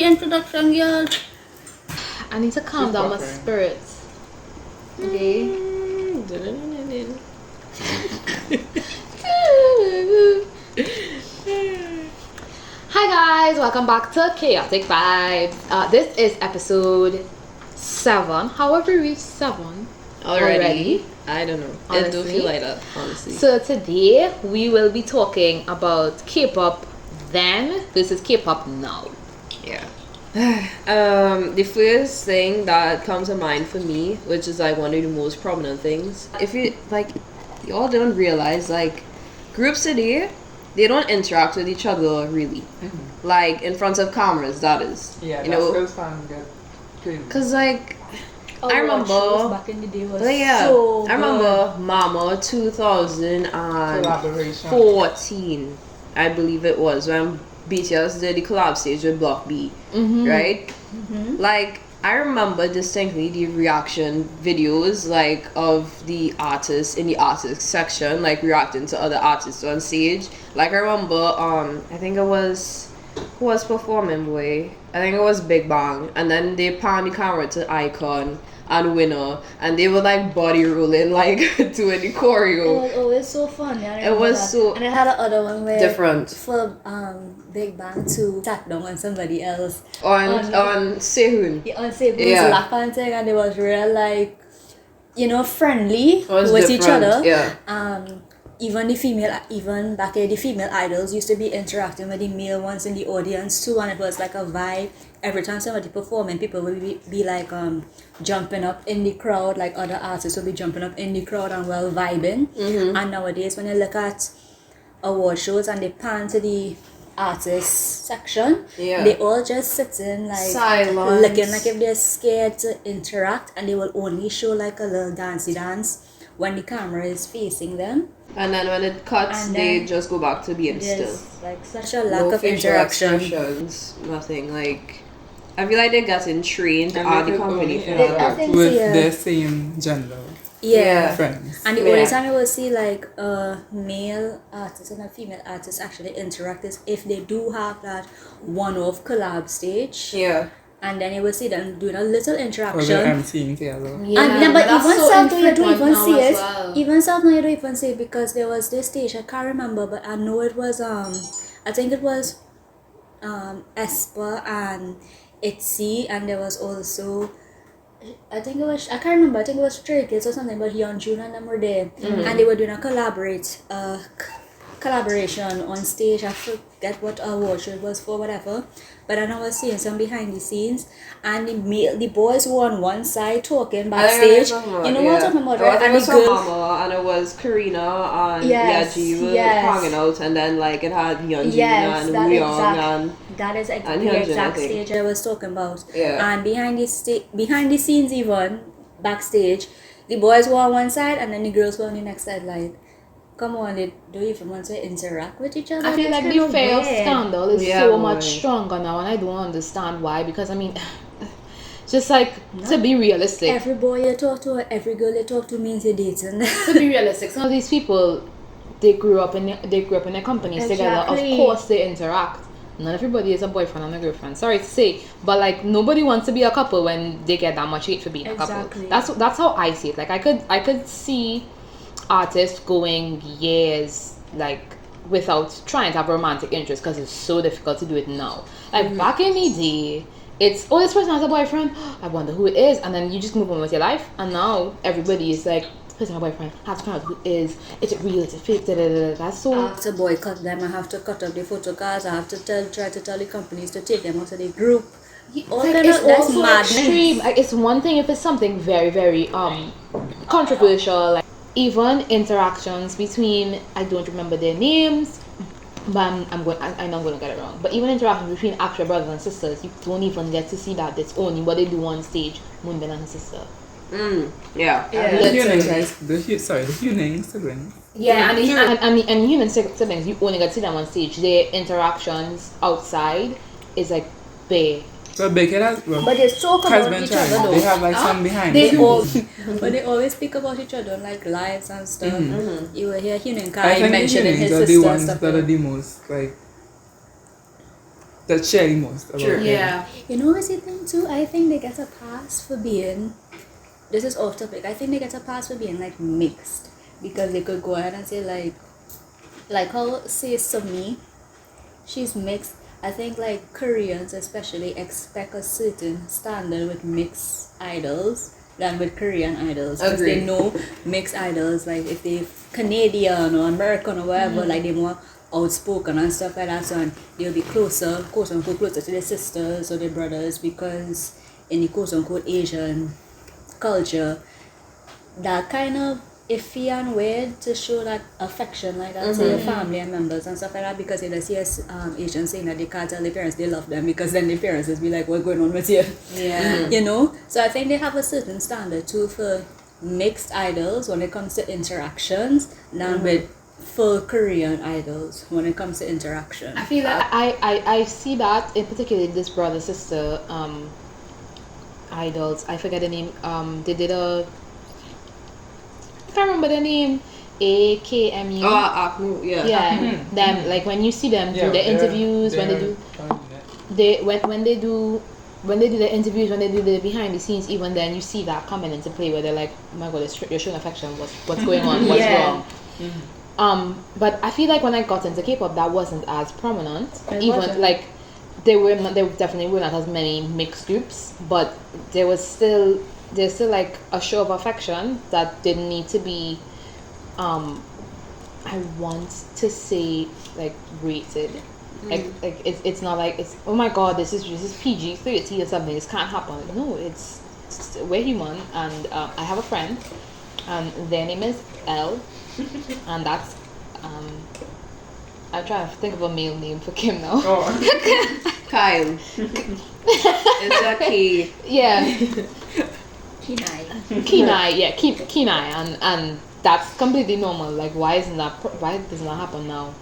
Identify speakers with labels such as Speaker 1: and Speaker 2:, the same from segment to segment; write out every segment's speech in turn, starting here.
Speaker 1: introduction, girl.
Speaker 2: I need to calm down my spirits. Okay. Hi guys, welcome back to Chaotic Vibes. This is episode 7. However, we reached 7 already.
Speaker 3: I don't know.
Speaker 2: Honestly.
Speaker 3: It don't feel like that, honestly.
Speaker 2: So today we will be talking about K-pop then versus K-pop now.
Speaker 3: Yeah. The first thing that comes to mind for me, which is like one of the most prominent things, if you like, y'all don't realize like groups today, they don't interact with each other really, like in front of cameras. That is,
Speaker 4: Yeah,
Speaker 3: you know,
Speaker 4: that's fun. Crazy.
Speaker 3: cause like. I
Speaker 1: Shows
Speaker 3: remember
Speaker 1: back in the day was
Speaker 3: I remember Mama 2014,
Speaker 4: Collaboration.
Speaker 3: I believe it was, when BTS did the collab stage with Block B, right? Like I remember distinctly the reaction videos like of the artists in the artist section, like reacting to other artists on stage. Like I remember I think it was who was performing, boy? I think it was Big Bang, and then they pan the camera to Icon and Winner, and they were like body rolling, like doing the choreo.
Speaker 1: It was always so fun. Yeah,
Speaker 3: It was
Speaker 1: that.
Speaker 3: so
Speaker 1: and I had another one where
Speaker 3: different.
Speaker 1: for Big Bang to sat down on somebody else
Speaker 3: On Sehun.
Speaker 1: on Sebo's
Speaker 3: Yeah.
Speaker 1: lap and thing, and it was real like friendly
Speaker 3: It was
Speaker 1: with each
Speaker 3: different,
Speaker 1: other.
Speaker 3: yeah.
Speaker 1: Even back then, the female idols used to be interacting with the male ones in the audience too, and it was like a vibe. Every time somebody performing, people would be like jumping up in the crowd, like other artists would be jumping up in the crowd and well vibing. And nowadays, when you look at award shows and they pan to the artist section,
Speaker 3: Yeah.
Speaker 1: they all just sitting like
Speaker 3: Silence.
Speaker 1: looking like if they're scared to interact, and they will only show like a little dancey dance when the camera is facing them.
Speaker 3: And then when it cuts,
Speaker 1: And
Speaker 3: they
Speaker 1: then
Speaker 3: just go back to being still.
Speaker 1: There's like such a lack
Speaker 3: No
Speaker 1: of
Speaker 3: facial
Speaker 1: interaction.
Speaker 3: expressions, nothing. Like I feel like they're getting trained
Speaker 4: And
Speaker 3: at
Speaker 4: they
Speaker 3: the
Speaker 4: could
Speaker 3: company
Speaker 4: only
Speaker 3: for
Speaker 1: They-
Speaker 3: that.
Speaker 1: I think
Speaker 4: with
Speaker 1: so, yeah.
Speaker 4: the same gender
Speaker 1: Yeah.
Speaker 4: friends.
Speaker 1: And the
Speaker 3: Yeah.
Speaker 1: only time you will see like a male artist and a female artist actually interact is if they do have that one-off collab stage.
Speaker 3: Yeah.
Speaker 1: And then you will see them doing a little
Speaker 4: Or the
Speaker 1: interaction.
Speaker 4: MCing together.
Speaker 1: And then, but
Speaker 2: that's
Speaker 1: even
Speaker 2: so
Speaker 1: South now you don't
Speaker 2: infrequent
Speaker 1: even
Speaker 2: now
Speaker 1: see
Speaker 2: as
Speaker 1: it.
Speaker 2: well.
Speaker 1: Even South now you don't even see it because there was this stage, I can't remember, but I know it was I think it was Espa and Itzy, and there was also I can't remember, I think it was Stray Kids or something, but Hyunjin and them were there. And they were doing a collaboration on stage. I forget what award show it was for, whatever. But then I was seeing some behind the scenes, and the boys were on one side talking backstage. You know what I'm talking about, right?
Speaker 3: It
Speaker 1: And
Speaker 3: was
Speaker 1: the
Speaker 3: her
Speaker 1: girls,
Speaker 3: mama, and it was Karina and
Speaker 1: Yes,
Speaker 3: Yaji were
Speaker 1: yes.
Speaker 3: hanging out, and then like it had Yeonjun
Speaker 1: yes,
Speaker 3: and
Speaker 1: that
Speaker 3: Wooyoung
Speaker 1: exact,
Speaker 3: and
Speaker 1: that is
Speaker 3: and
Speaker 1: the
Speaker 3: Hyunjin, I
Speaker 1: exact
Speaker 3: think.
Speaker 1: stage I was talking about.
Speaker 3: Yeah.
Speaker 1: And behind the scenes, even backstage, the boys were on one side, and then the girls were on the next side. Like, come on, they don't even want to interact with each other.
Speaker 2: I feel
Speaker 1: That's
Speaker 2: like
Speaker 1: kind
Speaker 2: the
Speaker 1: of
Speaker 2: fail
Speaker 1: weird.
Speaker 2: scandal is
Speaker 3: Yeah,
Speaker 2: so
Speaker 3: boy.
Speaker 2: much stronger now, and I don't understand why. Because I mean, just like to be realistic,
Speaker 1: Every boy you talk to, or every girl you talk to means you're dating.
Speaker 2: to be realistic, some of these people they grew up in their companies together.
Speaker 1: Exactly.
Speaker 2: Of course, they interact. Not everybody is a boyfriend and a girlfriend. Sorry to say, but like nobody wants to be a couple when they get that much hate for being a
Speaker 1: Exactly.
Speaker 2: couple. That's how I see it. Like I could see artists going years like without trying to have romantic interest because it's so difficult to do it now. Like back in the day, it's this person has a boyfriend. I wonder who it is, and then you just move on with your life. And now everybody is like, this person has a boyfriend. I have to find out who is it real? Is it fake? Da, da, da, da. That's so.
Speaker 1: I have to boycott them. I have to cut off the photo cards. I have to try to tell the companies to take them out of the group. All
Speaker 2: Like,
Speaker 1: kind
Speaker 2: it's
Speaker 1: of, that's
Speaker 2: also
Speaker 1: madness.
Speaker 2: extreme. Like it's one thing if it's something very very controversial, like even interactions between, I don't remember their names, but I know I'm going to get it wrong, but even interactions between actual brothers and sisters, you don't even get to see that. It's only what they do on stage, Moonbin and his sister.
Speaker 3: Yeah.
Speaker 4: The Huning siblings.
Speaker 2: Yeah, and human siblings, you only get to see them on stage. Their interactions outside is like bare.
Speaker 4: But Beckett has,
Speaker 1: But they talk
Speaker 4: has
Speaker 1: about
Speaker 4: been
Speaker 1: each
Speaker 4: trying.
Speaker 1: other though.
Speaker 4: They have like some behind.
Speaker 1: But they always speak about each other on like lives and stuff. You will hear Hunin
Speaker 4: I
Speaker 1: Kai
Speaker 4: think
Speaker 1: mentioning his
Speaker 4: the
Speaker 1: sister
Speaker 4: ones
Speaker 1: and stuff.
Speaker 4: that are the most like that share the most about
Speaker 3: True.
Speaker 4: them.
Speaker 2: Yeah.
Speaker 1: You know what's the thing too? I think they get a pass for being, this is off topic, I think they get a pass for being like mixed. Because they could go ahead and say like how say Sumi, she's mixed. I think like Koreans especially expect a certain standard with mixed idols than with Korean idols. Because they
Speaker 3: Agreed.
Speaker 1: know mixed idols, like if they Canadian or American or whatever, like they more outspoken and stuff like that, so and they'll be closer, quote unquote, closer to their sisters or their brothers, because in the quote unquote Asian culture, that kind of iffy and weird to show that affection like that to your family and members and stuff like that, because they see us Asians saying that they can't tell their parents they love them, because then their parents will be like, what's going on with you?
Speaker 2: Yeah.
Speaker 1: You know? So I think they have a certain standard too for mixed idols when it comes to interactions than with full Korean idols when it comes to interaction.
Speaker 2: I feel that I see that in particular this brother sister idols. I forget the name. They did a, I can't remember the name. AKMU.
Speaker 3: Akmu, yeah.
Speaker 2: Yeah, them like when you see them do their interviews, when they do the interviews, when they do the behind the scenes, even then you see that coming into play where they're like, oh my god, you're showing affection. What's going on? What's
Speaker 1: Yeah.
Speaker 2: wrong? But I feel like when I got into K-pop, that wasn't as prominent.
Speaker 1: It
Speaker 2: Even
Speaker 1: wasn't.
Speaker 2: like there definitely were not as many mixed groups, but there's still like a show of affection that didn't need to be I want to say like rated. Like it's not like it's, oh my god, this is PG-13 or something, this can't happen. No, it's we're human, and I have a friend and their name is L and that's I'm trying to think of a male name for Kim now.
Speaker 3: Kyle. It's a K.
Speaker 2: Yeah.
Speaker 1: Kinai.
Speaker 2: Kenai, and that's completely normal. Like, why doesn't that happen now?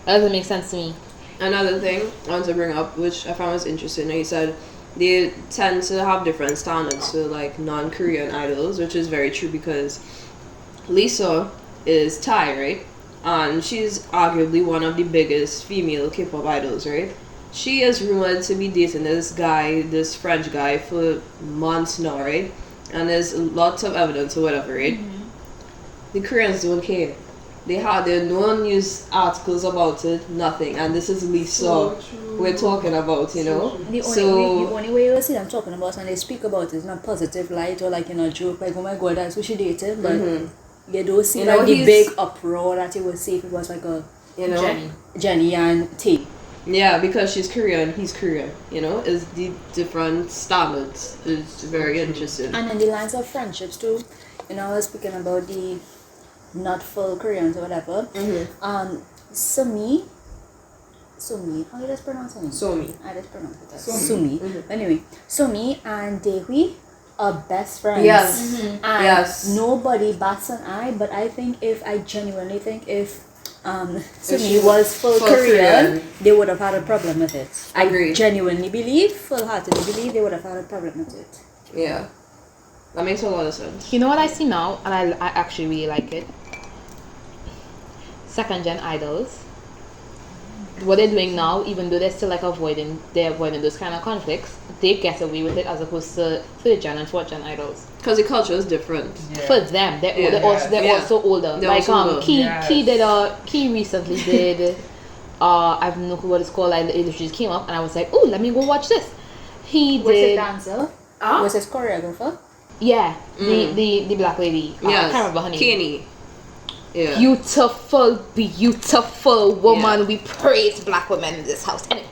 Speaker 2: That doesn't make sense to me.
Speaker 3: Another thing I want to bring up, which I found was interesting, you said they tend to have different standards for like non-Korean idols, which is very true because Lisa is Thai, right? And she's arguably one of the biggest female K-pop idols, right? She is rumored to be dating this French guy for months now, right? And there's lots of evidence or whatever, right? The Koreans don't care. They no one use articles about it, nothing. And this is Lisa we're talking about, you know?
Speaker 1: The only way you see them talking about and they speak about it is in a positive light or like in a joke, like, oh my god, that's who she dated, but you don't see
Speaker 3: You know,
Speaker 1: like the
Speaker 3: he's-
Speaker 1: big uproar that you would see if it was like a
Speaker 3: You know?
Speaker 1: Jenny and T.
Speaker 3: Yeah, because she's Korean, he's Korean, you know? It's the different standards. It's very interesting.
Speaker 1: And in the lines of friendships too, you know, I was speaking about the not full Koreans or whatever. Sumi, how do you just pronounce her name?
Speaker 3: Somi.
Speaker 1: I just pronounce it as Sumi. Anyway, Sumi and Daehui are best friends.
Speaker 3: Yes.
Speaker 1: And
Speaker 3: Yes.
Speaker 1: nobody bats an eye, but I genuinely think if
Speaker 3: she
Speaker 1: Sumi was full
Speaker 3: full
Speaker 1: Korean,
Speaker 3: Korean.
Speaker 1: they would have had a problem with it.
Speaker 3: Agreed.
Speaker 1: I genuinely believe, full-heartedly believe they would have had a problem with it.
Speaker 3: Yeah. That makes a lot of sense.
Speaker 2: You know what I see now, and I actually really like it. Second gen idols. What they're doing now, even though they're still like avoiding those kind of conflicts, they get away with it as opposed to third gen and fourth gen idols.
Speaker 3: Because the culture is different.
Speaker 2: For them, they're
Speaker 3: Yeah.
Speaker 2: also older.
Speaker 3: They're
Speaker 2: Like
Speaker 3: also older.
Speaker 2: Key recently did I don't know what it's called. Like it just came up, and I was like, oh, let me go watch this. He
Speaker 1: Was it
Speaker 2: did.
Speaker 1: dancer? Was his choreographer?
Speaker 2: Yeah, the black lady.
Speaker 3: Yes.
Speaker 2: I can't remember her name.
Speaker 3: Kenny. Yeah.
Speaker 2: Beautiful woman.
Speaker 3: Yeah.
Speaker 2: We praise black women in this house. Anyway,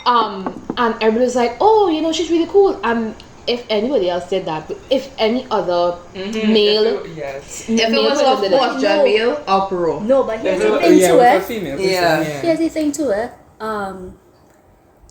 Speaker 2: and everybody's like, oh, you know, she's really cool. If anybody else did that, but if any other male,
Speaker 4: Yes.
Speaker 3: If it
Speaker 2: male
Speaker 3: was
Speaker 2: person
Speaker 3: a
Speaker 2: did it-
Speaker 3: fourth gen male, uproar.
Speaker 1: No, but here's the
Speaker 4: Yeah,
Speaker 1: thing to
Speaker 4: with a
Speaker 1: it.
Speaker 4: female.
Speaker 3: Yeah.
Speaker 1: Here's the thing to it.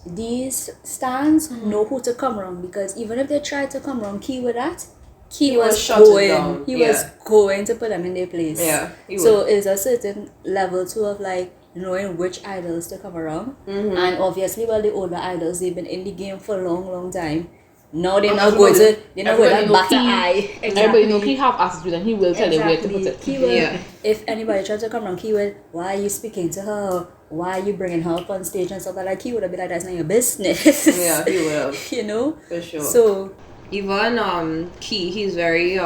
Speaker 1: These stands know who to come wrong, because even if they tried to come wrong, Key with that, He was
Speaker 3: shut it
Speaker 1: going.
Speaker 3: down.
Speaker 1: He
Speaker 3: Yeah.
Speaker 1: was going to put them in their place.
Speaker 3: Yeah, he
Speaker 1: So
Speaker 3: would.
Speaker 1: it's a certain level too of like knowing which idols to come around. And obviously, well, the older idols, they've been in the game for a long time. Now they're not going to
Speaker 2: everybody know
Speaker 1: batter
Speaker 2: Key.
Speaker 1: eye.
Speaker 2: Everybody know he have attitude and he will tell you where to put it.
Speaker 1: Key will,
Speaker 3: Yeah.
Speaker 1: if anybody tries to come around, Key will, why are you speaking to her? why are you bringing her up on stage and stuff like he would have been like, that's not your business.
Speaker 3: Yeah, he would have.
Speaker 1: You know?
Speaker 3: For sure.
Speaker 1: So
Speaker 3: Even Key, he's very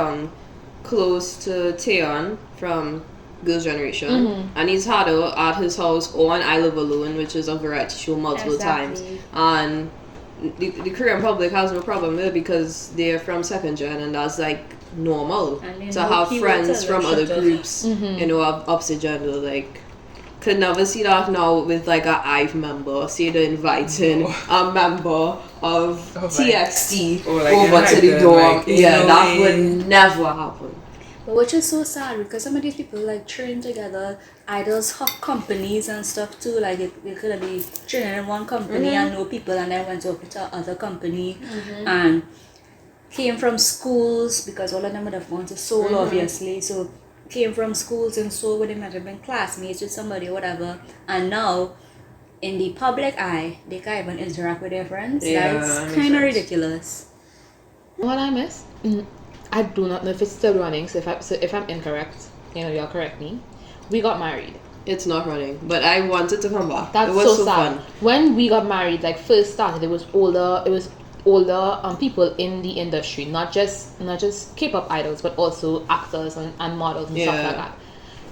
Speaker 3: close to Taeyeon from Girls' Generation, and he's had her at his house on I Live Alone, which is a variety show multiple times, and the Korean public has no problem with it because they're from second gen, and that's like normal to have friends from other groups, you know, of opposite gender. Like, could never see that now with like a IVE member, say they're inviting a member of TXT
Speaker 4: like
Speaker 3: over to the dorm.
Speaker 4: like,
Speaker 3: That would never happen.
Speaker 1: but which is so sad because some of these people like train together, idols have companies and stuff too. Like they could be training in one company and know people and then went over to other company and came from schools because all of them would have gone to Seoul obviously. So came from schools in Seoul where they might have been classmates with somebody or whatever, and now in the public eye they can't even interact with their friends. That's kind of ridiculous.
Speaker 2: What I missed? I do not know if it's still running. So if I'm incorrect, you know, y'all correct me. We got married.
Speaker 3: It's not running, but I wanted to come back.
Speaker 2: That's
Speaker 3: it was
Speaker 2: so sad.
Speaker 3: fun.
Speaker 2: When we got married, like first started, it was older people in the industry, not just K-pop idols, but also actors and models and stuff like that.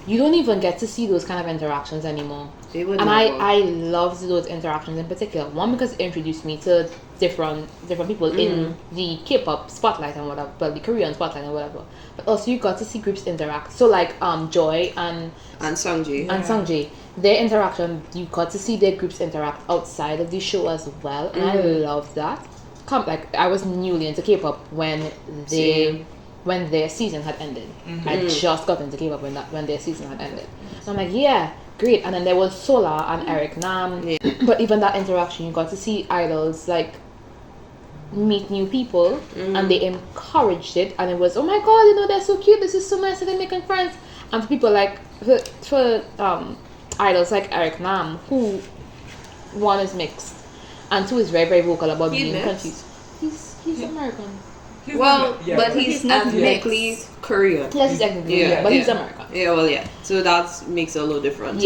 Speaker 2: You don't even get to see those kind of interactions anymore. I loved those interactions in particular. One, because it introduced me to different people in the K-pop spotlight and whatever, but the Korean spotlight and whatever. But also you got to see groups interact. So like Joy and Sungjae, their interaction, you got to see their groups interact outside of the show as well, and I loved that. Like I was newly into K-pop when their season had ended. I just got into K-pop when their season had ended. So I'm like, yeah, great. And then there was Solar and Eric Nam. But even that interaction, you got to see idols like meet new people, and they encouraged it, and it was, oh my god, you know, they're so cute, this is so nice that they're making friends. And for people like for idols like Eric Nam, who one is mixed and two is very, very vocal about being confused. He's American.
Speaker 3: But he's ethnically Korean.
Speaker 2: Yes, he's ethnically but he's American.
Speaker 3: So that makes a little difference.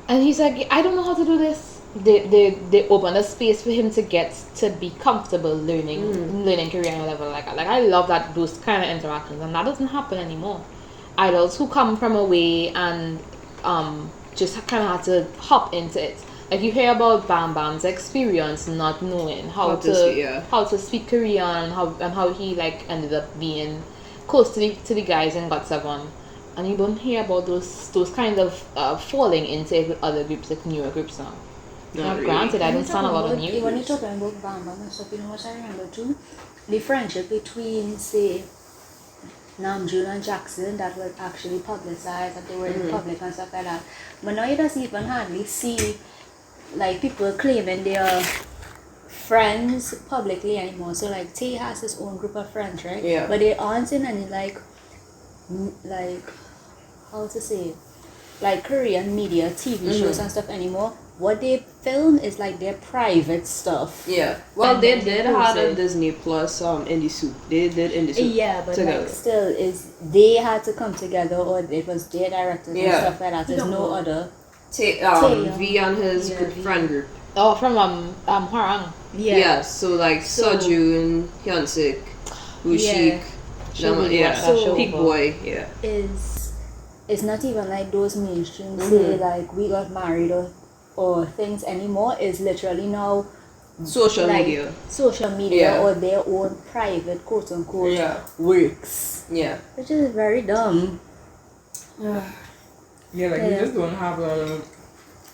Speaker 2: And he's like, I don't know how to do this. They open a space for him to get to be comfortable learning Korean or whatever like that. Like I love that, those kind of interactions, and that doesn't happen anymore. Idols who come from away and just kind of have to hop into it. Like you hear about Bam Bam's experience not knowing how to speak Korean and how he like ended up being close to the guys in GOT7, and you don't hear about those kind of falling into it with other groups, like newer groups now. Now, granted, I don't sound a lot of news.
Speaker 1: When you talk about Bam Bam and stuff, you know what I remember too? The friendship between, say, Namjoon and Jackson that was actually publicized, that they were in public and stuff like that. But now you don't even hardly see like people claiming they are friends publicly anymore. So like Tay has his own group of friends, right?
Speaker 3: Yeah.
Speaker 1: But they aren't in any like how to say, like Korean media, TV shows and stuff anymore. What they film is like their private stuff.
Speaker 3: Yeah. Well,
Speaker 1: And
Speaker 3: they
Speaker 1: then
Speaker 3: did
Speaker 1: post
Speaker 3: have a
Speaker 1: it.
Speaker 3: Disney Plus Indie Soup. They did Indie Soup.
Speaker 1: Yeah, but
Speaker 3: together.
Speaker 1: like still is they had to come together, or it was their directors and stuff like that. There's no other.
Speaker 3: V and his friend group.
Speaker 2: Oh, from Hwarang.
Speaker 3: Yeah. So like Sejun, Hyunsik, Wooshik,
Speaker 2: So
Speaker 3: Peak Boy. Yeah.
Speaker 1: It's not even like those mainstream say like we got married or things anymore. It's literally now
Speaker 3: Social
Speaker 1: media or their own private quote unquote works.
Speaker 3: Yeah.
Speaker 1: Which is very dumb.
Speaker 4: We just don't have a lot of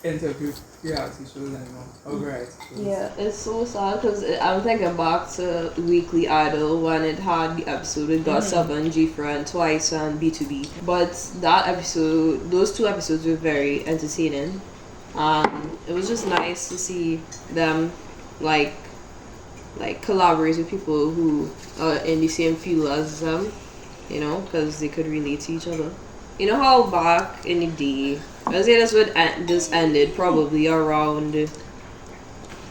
Speaker 4: interview reality shows anymore. Variety shows.
Speaker 3: Yeah, it's so sad because I'm thinking back to Weekly Idol when it had the episode with GOT7, G-Friend, Twice, and B2B. But those two episodes were very entertaining. It was just nice to see them like collaborate with people who are in the same field as them, you know, because they could relate to each other. You know how back in the day, I would say this ended probably around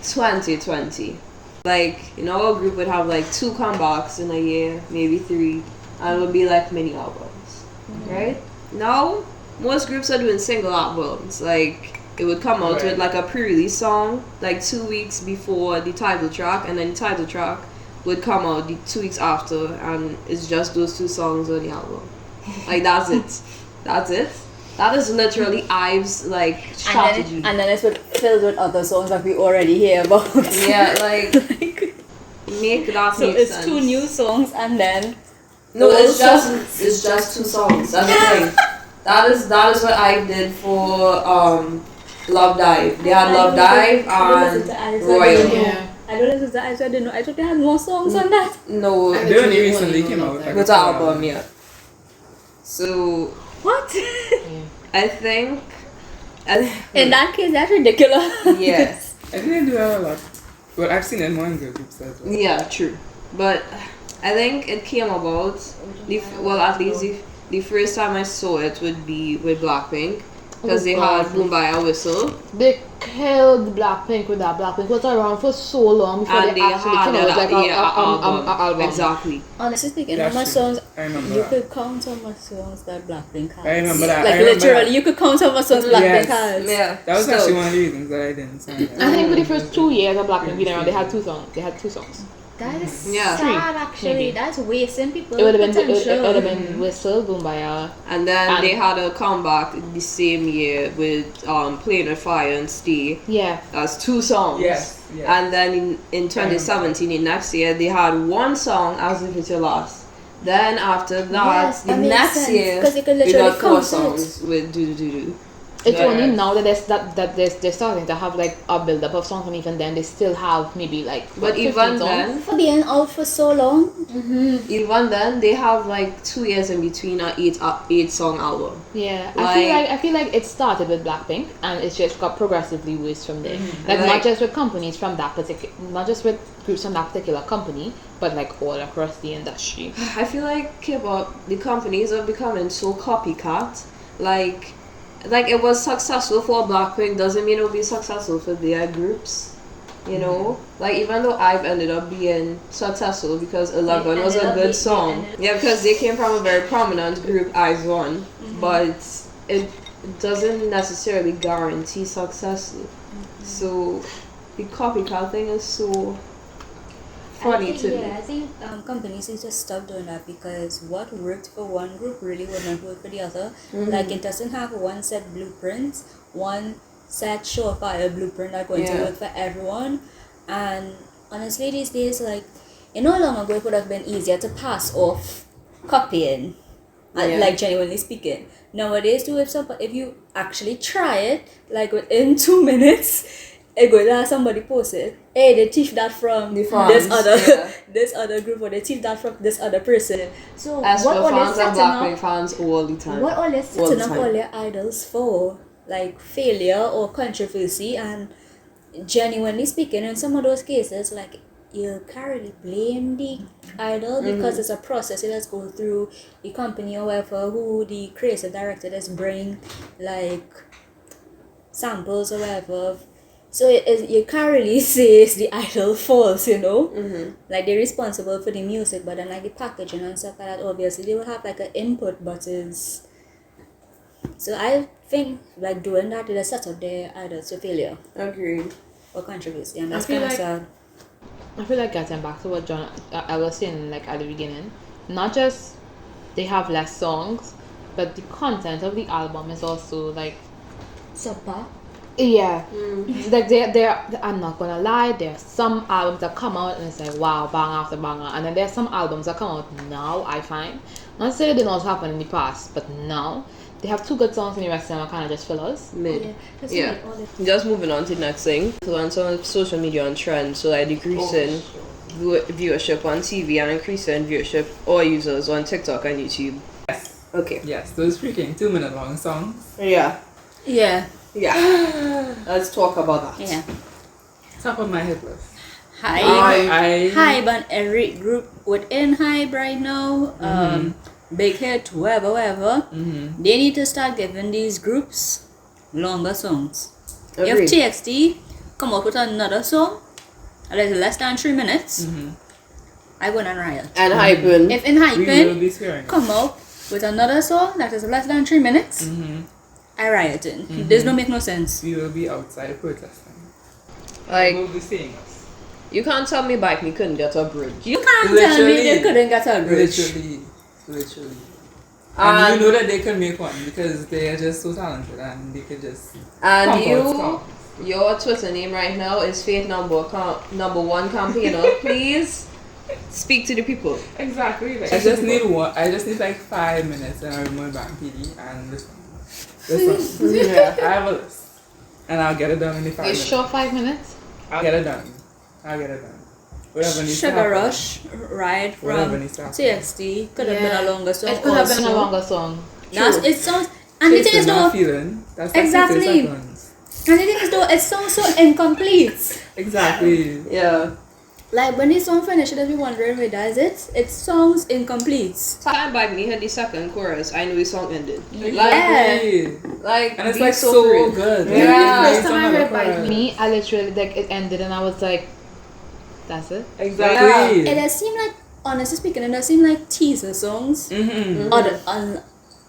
Speaker 3: 2020. Like, you know, a group would have like 2 comebacks in a year, maybe 3, and it would be like mini albums, right? Now, most groups are doing single albums. Like it would come out with like a pre-release song like 2 weeks before the title track, and then the title track would come out the 2 weeks after, and it's just those two songs on the album. Like that's it. That's it. That is literally Ives like strategy.
Speaker 1: And then it's filled with other songs that we already hear about.
Speaker 3: Yeah, like make that
Speaker 1: so
Speaker 3: make
Speaker 1: it's
Speaker 3: sense.
Speaker 1: 2 new songs and then
Speaker 3: No, it's just 2 songs. That's the thing. That is what I did for Love Dive. They had Love Dive and Royal.
Speaker 2: Yeah.
Speaker 1: I don't listen to Ives. I didn't know. I thought they had more songs on that.
Speaker 3: No,
Speaker 4: They only recently came out with like
Speaker 3: with the album, yeah. So
Speaker 1: What?
Speaker 3: I think,
Speaker 1: In that case, that's ridiculous.
Speaker 3: yes,
Speaker 4: I think they do that a lot. But I've seen it more in girl groups as well.
Speaker 3: yeah, true. But I think it came about. At least the first time I saw it would be with Blackpink, because they had Boom Baya Whistle.
Speaker 2: They killed Blackpink with that. Blackpink was around for so long before
Speaker 3: And
Speaker 2: they actually came out with like
Speaker 3: an
Speaker 2: a album.
Speaker 3: Exactly.
Speaker 1: Honestly speaking,
Speaker 4: That's
Speaker 1: how much
Speaker 4: true.
Speaker 1: songs
Speaker 4: I remember
Speaker 1: you
Speaker 4: that.
Speaker 1: could count how much songs that Blackpink has.
Speaker 4: I remember that.
Speaker 1: Like
Speaker 4: I remember
Speaker 1: literally,
Speaker 4: that.
Speaker 1: you could count how much songs Blackpink
Speaker 4: Yes.
Speaker 1: has.
Speaker 3: Yeah.
Speaker 4: That was
Speaker 3: still.
Speaker 4: actually one of the reasons that I didn't sign it.
Speaker 2: I think for the first 2 years of Blackpink being around, they had 2 songs. They had 2 songs.
Speaker 1: That is
Speaker 3: Yeah.
Speaker 1: sad, actually.
Speaker 2: Maybe.
Speaker 1: That's wasting people.
Speaker 2: It would have been
Speaker 1: potential.
Speaker 2: it would have been Whistle, Boom Baya.
Speaker 3: And then
Speaker 2: And-
Speaker 3: they had a comeback the same year with Playing with Fire and Stay.
Speaker 2: Yeah.
Speaker 3: That's 2 songs.
Speaker 4: Yes, yes.
Speaker 3: And then in 2017, the next year, they had 1 song, As If It's Your Last. Then after that,
Speaker 1: Yes,
Speaker 3: the
Speaker 1: that makes
Speaker 3: next
Speaker 1: sense,
Speaker 3: year,
Speaker 1: 'cause you could
Speaker 3: we
Speaker 1: literally
Speaker 3: got 4
Speaker 1: count it.
Speaker 3: songs with Do Do Do Do.
Speaker 2: It's
Speaker 4: Yeah.
Speaker 2: only now that they're starting to have like a build up of songs, and even then they still have maybe like
Speaker 3: But
Speaker 2: 15
Speaker 3: even
Speaker 2: songs.
Speaker 3: then,
Speaker 1: For being out for so long,
Speaker 3: even then, they have like 2 years in between an 8 song album.
Speaker 2: Yeah,
Speaker 3: Like-
Speaker 2: I feel like it started with Blackpink and it's just got progressively worse from there. Like
Speaker 3: Like-
Speaker 2: not just with companies from that particular, not just with groups from that particular company, but like all across the industry.
Speaker 3: I feel like K-pop, the companies are becoming so copycat. Like it was successful for Blackpink doesn't mean it'll be successful for their groups. You know, like even though I've ended up being successful because 11 was a good song. Yeah, because they came from a very prominent group, Eyes One, but it doesn't necessarily guarantee success. So the copycat thing is so funny to me.
Speaker 1: I think companies need to stop doing that because what worked for one group really would not work for the other. Like it doesn't have one set blueprint, one set surefire blueprint that's going to
Speaker 3: Yeah.
Speaker 1: work for everyone. And honestly, these days, like no long ago, it would have been easier to pass off copying,
Speaker 3: Yeah.
Speaker 1: like genuinely speaking. Nowadays, too, if you actually try it, like within 2 minutes, it goes that somebody posted, hey, they teach that from
Speaker 3: The
Speaker 1: this
Speaker 3: fans,
Speaker 1: other
Speaker 3: yeah.
Speaker 1: this other group, or they teach that from this other person. So
Speaker 3: As
Speaker 1: what
Speaker 3: for
Speaker 1: all they
Speaker 3: fans and
Speaker 1: setting
Speaker 3: Blackpink
Speaker 1: up?
Speaker 3: fans all the time.
Speaker 1: What all they
Speaker 3: All the
Speaker 1: setting up
Speaker 3: time.
Speaker 1: all their idols for? Like failure or controversy, and genuinely speaking, in some of those cases, like you can't really blame the idol because it's a process it has go through the company or whatever, who the creative director does bring like samples or whatever. So you can't really say it's the idol fault, you know? Like they're responsible for the music, but then like the packaging and stuff like that, obviously they will have like an input, but it's... So I think like doing that is a set up their idols to failure
Speaker 3: Agreed.
Speaker 1: or controversy, and that's
Speaker 2: I feel
Speaker 1: kind of
Speaker 2: like-
Speaker 1: sad.
Speaker 2: I feel like getting back to what John I was saying like at the beginning, not just they have less songs, but the content of the album is also like
Speaker 1: Subpar.
Speaker 2: yeah, like they're I'm not gonna lie, there are some albums that come out and it's like wow, bang after banger, and then there are some albums that come out now. I find not to say it did not happen in the past, but now they have 2 good songs and the rest of them are kind of just fillers.
Speaker 3: Mid.
Speaker 1: That's
Speaker 3: Yeah.
Speaker 1: like all the
Speaker 3: Just moving on to the next thing. Influence on social media and trends, so like decreasing viewership on TV and increasing viewership or users on TikTok and YouTube.
Speaker 4: Yes.
Speaker 3: Okay.
Speaker 4: Yes, those freaking 2-minute long songs.
Speaker 3: Yeah.
Speaker 1: yeah.
Speaker 3: Yeah. Let's talk about that.
Speaker 1: Yeah.
Speaker 4: Top of my hit list.
Speaker 1: Hype and every group within Hype right now, Big Hit, whoever, they need to start giving these groups longer songs.
Speaker 3: Agreed.
Speaker 1: If TXT come up with another song that is less than 3 minutes, I go and riot.
Speaker 3: And hyping.
Speaker 1: If in
Speaker 4: We will
Speaker 1: Hyping
Speaker 4: be swearing.
Speaker 1: come up with another song that is less than 3 minutes, I rioting. This don't make no sense.
Speaker 4: We will be outside protesting.
Speaker 3: Like,
Speaker 4: We'll be seeing us.
Speaker 3: you can't tell me Bike Me couldn't get a bridge.
Speaker 1: You can't tell me
Speaker 4: Literally.
Speaker 1: they couldn't get a bridge.
Speaker 4: Literally.
Speaker 3: And
Speaker 4: And you know that they can make one because they are just so talented and they could just
Speaker 3: And
Speaker 4: pump out
Speaker 3: you,
Speaker 4: songs.
Speaker 3: your Twitter name right now is Faith number one campaigner. Please speak to the people.
Speaker 4: Exactly. Like, I just need like 5 minutes and I'll remove Bank PD and this one. Yeah, I have a list. And I'll get it done in the 5
Speaker 2: You
Speaker 4: minutes.
Speaker 2: sure 5 minutes?
Speaker 4: I'll get it done. Whatever needs to
Speaker 1: Sugar
Speaker 4: happen.
Speaker 1: Rush ride
Speaker 4: Whatever
Speaker 1: from
Speaker 4: needs to happen.
Speaker 1: TXT could have been a longer song.
Speaker 2: It could have been a
Speaker 1: also.
Speaker 2: longer song.
Speaker 1: That's it sounds and the thing
Speaker 4: Chasing
Speaker 1: is
Speaker 4: that
Speaker 1: though
Speaker 4: feeling. That's like
Speaker 1: Exactly.
Speaker 4: 60 seconds.
Speaker 1: and the thing is though it sounds so incomplete.
Speaker 4: Exactly.
Speaker 3: Yeah.
Speaker 1: Like when the song finishes, I'll be wondering where does it? It sounds incomplete.
Speaker 3: Time Bike Me had the second chorus. I knew the song ended.
Speaker 4: Exactly.
Speaker 3: Like
Speaker 4: And it's
Speaker 3: be
Speaker 4: like so
Speaker 3: real.
Speaker 4: good.
Speaker 3: Yeah.
Speaker 4: Like,
Speaker 2: The
Speaker 4: it's
Speaker 2: first time I
Speaker 4: another
Speaker 2: heard Bite
Speaker 4: chorus.
Speaker 2: Me, I literally, like, it ended and I was like, that's it?
Speaker 4: Exactly.
Speaker 1: It does seem like, honestly speaking, it does seem like teaser songs.
Speaker 4: Mm-hmm.
Speaker 1: Or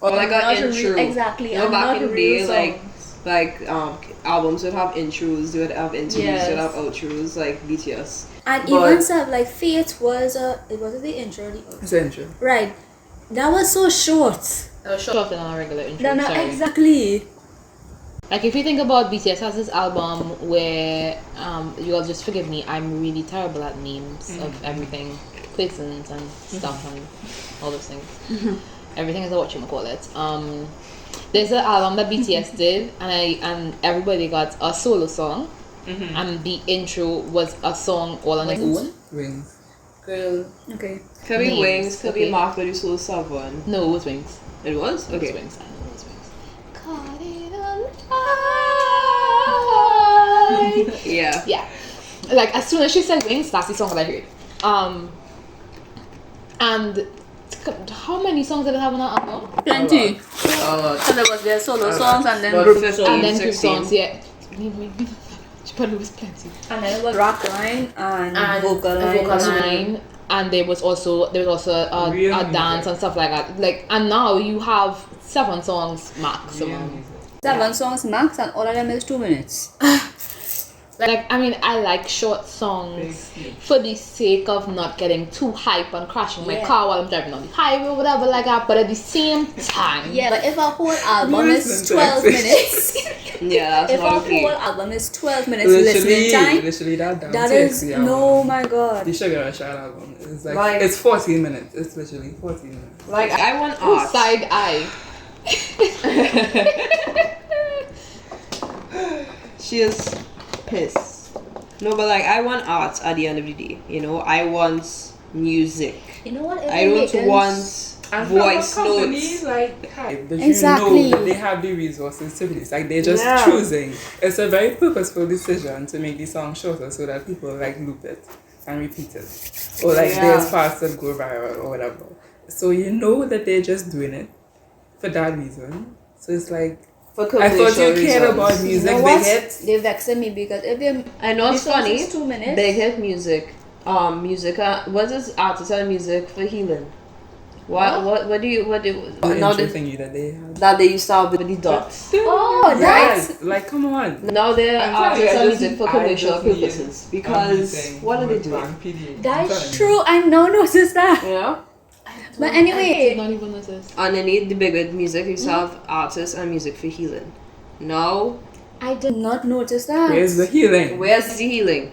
Speaker 3: Or like
Speaker 1: not
Speaker 3: an intro.
Speaker 1: exactly.
Speaker 3: You know,
Speaker 1: and
Speaker 3: back
Speaker 1: not
Speaker 3: in the
Speaker 1: real
Speaker 3: day,
Speaker 1: songs.
Speaker 3: albums would have intros, they would have intros,
Speaker 1: Yes.
Speaker 3: they would have outros, like BTS.
Speaker 1: And
Speaker 3: But-
Speaker 1: even stuff like Fate was it wasn't the intro or the outro.
Speaker 4: It's an intro.
Speaker 1: Right. That was so short.
Speaker 2: It was shorter than a regular intro.
Speaker 1: Then
Speaker 2: sorry.
Speaker 1: exactly.
Speaker 2: Like if you think about BTS has this album where you'll just forgive me, I'm really terrible at memes of everything, placings and stuff and all those things. Everything is a whatchamacallit. There's an album that BTS did and everybody got a solo song and the intro was a song all on its own.
Speaker 4: Wings.
Speaker 2: Girl.
Speaker 1: Okay.
Speaker 3: Could be
Speaker 2: Names,
Speaker 3: Wings, could
Speaker 2: okay.
Speaker 3: be Mark Very Soul 7.
Speaker 2: No, it was Wings.
Speaker 3: It was?
Speaker 2: It
Speaker 3: Okay.
Speaker 2: was Wings. I know it was Wings. Caught it alive.
Speaker 3: Yeah.
Speaker 2: Yeah. Like as soon as she said Wings, that's the song that I heard. And how many songs did it have on that album?
Speaker 1: Plenty.
Speaker 3: Oh,
Speaker 1: So there was their solo songs and then
Speaker 3: About
Speaker 1: group
Speaker 3: 15.
Speaker 1: songs.
Speaker 2: And then group
Speaker 3: 16.
Speaker 2: songs, yeah. But it was plenty.
Speaker 1: And then it was rock line and vocal line.
Speaker 2: Vocal line. And there was also a
Speaker 4: Real music.
Speaker 2: dance and stuff like that. Like and now you have 7 songs maximum.
Speaker 1: 7 songs max and all of them is 2 minutes.
Speaker 2: Like I mean, I like short songs for the sake of not getting too hype and crashing my
Speaker 1: Yeah.
Speaker 2: car while I'm driving on the highway or whatever like that. But at the same time,
Speaker 1: Yeah, but if a whole album is
Speaker 4: Listen to
Speaker 1: 12
Speaker 4: it.
Speaker 1: minutes,
Speaker 3: yeah, that's
Speaker 1: if a
Speaker 3: not
Speaker 1: whole
Speaker 3: okay.
Speaker 1: album is 12 minutes listening time,
Speaker 4: Literally that down.
Speaker 1: that is no my god.
Speaker 4: The Sugar Rush album. It's
Speaker 3: Like-
Speaker 4: it's 14 minutes. It's literally 14 minutes.
Speaker 3: Like, I want
Speaker 2: Ooh,
Speaker 3: art.
Speaker 2: side eye.
Speaker 3: She is pissed. No, but like, I want art at the end of the day. You know, I want music.
Speaker 1: You know what?
Speaker 3: I don't want voice
Speaker 4: companies
Speaker 3: notes.
Speaker 4: like hype that
Speaker 1: Exactly.
Speaker 4: you know that they have the resources to do this. Like they're just
Speaker 3: Yeah.
Speaker 4: choosing. It's a very purposeful decision to make the song shorter so that people like loop it and repeat it. Or like
Speaker 3: Yeah.
Speaker 4: there's parts that go viral or whatever. So you know that they're just doing it for that reason. So it's like
Speaker 3: For
Speaker 4: I thought you
Speaker 3: commercial
Speaker 4: cared
Speaker 3: reasons.
Speaker 4: about music,
Speaker 1: You know
Speaker 4: big
Speaker 1: what?
Speaker 4: hits.
Speaker 1: They vexing me because if they
Speaker 3: I know it's
Speaker 1: the song
Speaker 3: funny.
Speaker 1: is 2 minutes.
Speaker 3: Big hit music. What is artist and music for healing? What do you
Speaker 4: The
Speaker 3: now
Speaker 4: intro
Speaker 3: that
Speaker 4: thingy that they had.
Speaker 3: they used to have with the dots.
Speaker 1: Oh, that's
Speaker 4: Yes, like come on.
Speaker 3: Now they're
Speaker 4: I'm telling
Speaker 3: artists
Speaker 4: you, I
Speaker 3: and
Speaker 4: just
Speaker 3: music for
Speaker 4: need- I
Speaker 3: commercial
Speaker 4: just need
Speaker 3: purposes. Because what are they doing?
Speaker 1: that's true. I now noticed that.
Speaker 3: Yeah.
Speaker 1: But
Speaker 2: I did
Speaker 1: anyway,
Speaker 2: not even notice.
Speaker 3: Underneath the big hit music, you used to have artists and music for healing. Now,
Speaker 1: I did not notice that.
Speaker 4: Where's the healing?
Speaker 3: where's the healing?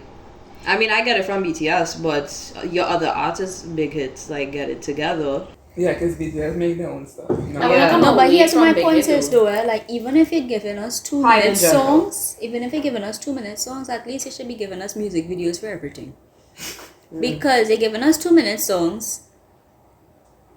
Speaker 3: I mean, I get it from BTS, but your other artists, big hits, like get it together.
Speaker 4: Yeah, because BTS make their own stuff. You know?
Speaker 2: I wanna
Speaker 3: Yeah.
Speaker 2: come
Speaker 1: No, but
Speaker 2: away
Speaker 1: here's
Speaker 2: from
Speaker 1: my
Speaker 2: Big
Speaker 1: point
Speaker 2: Hit
Speaker 1: is though, like even if you're giving us 2
Speaker 3: Hype in
Speaker 1: minute
Speaker 3: general.
Speaker 1: songs, even if you're giving us 2 minute songs, at least you should be giving us music videos for everything. Because they're giving us 2 minute songs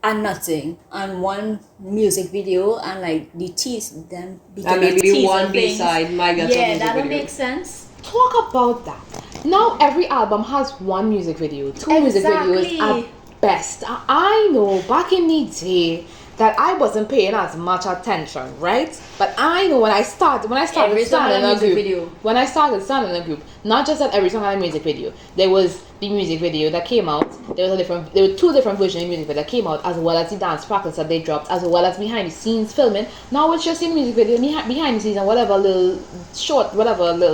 Speaker 1: and nothing, and one music video, and like the tease them be
Speaker 3: And
Speaker 1: giving
Speaker 3: maybe
Speaker 1: teaser
Speaker 3: one
Speaker 1: things.
Speaker 3: B-side might get a
Speaker 1: Yeah,
Speaker 3: music
Speaker 1: that don't
Speaker 3: video.
Speaker 1: make sense.
Speaker 2: Talk about that. Now every album has one music video, 2 music videos
Speaker 1: Exactly.
Speaker 2: at best. I know back in the day, that I wasn't paying as much attention, right? But I know when I started
Speaker 1: Every song had
Speaker 2: standing
Speaker 1: a
Speaker 2: in a
Speaker 1: music
Speaker 2: group,
Speaker 1: video.
Speaker 2: when I started standing in a group, not just that every song had a music video. There was the music video that came out. There were two different versions of the music video that came out, as well as the dance practice that they dropped, as well as behind the scenes filming. Now it's just the music video behind the scenes and whatever little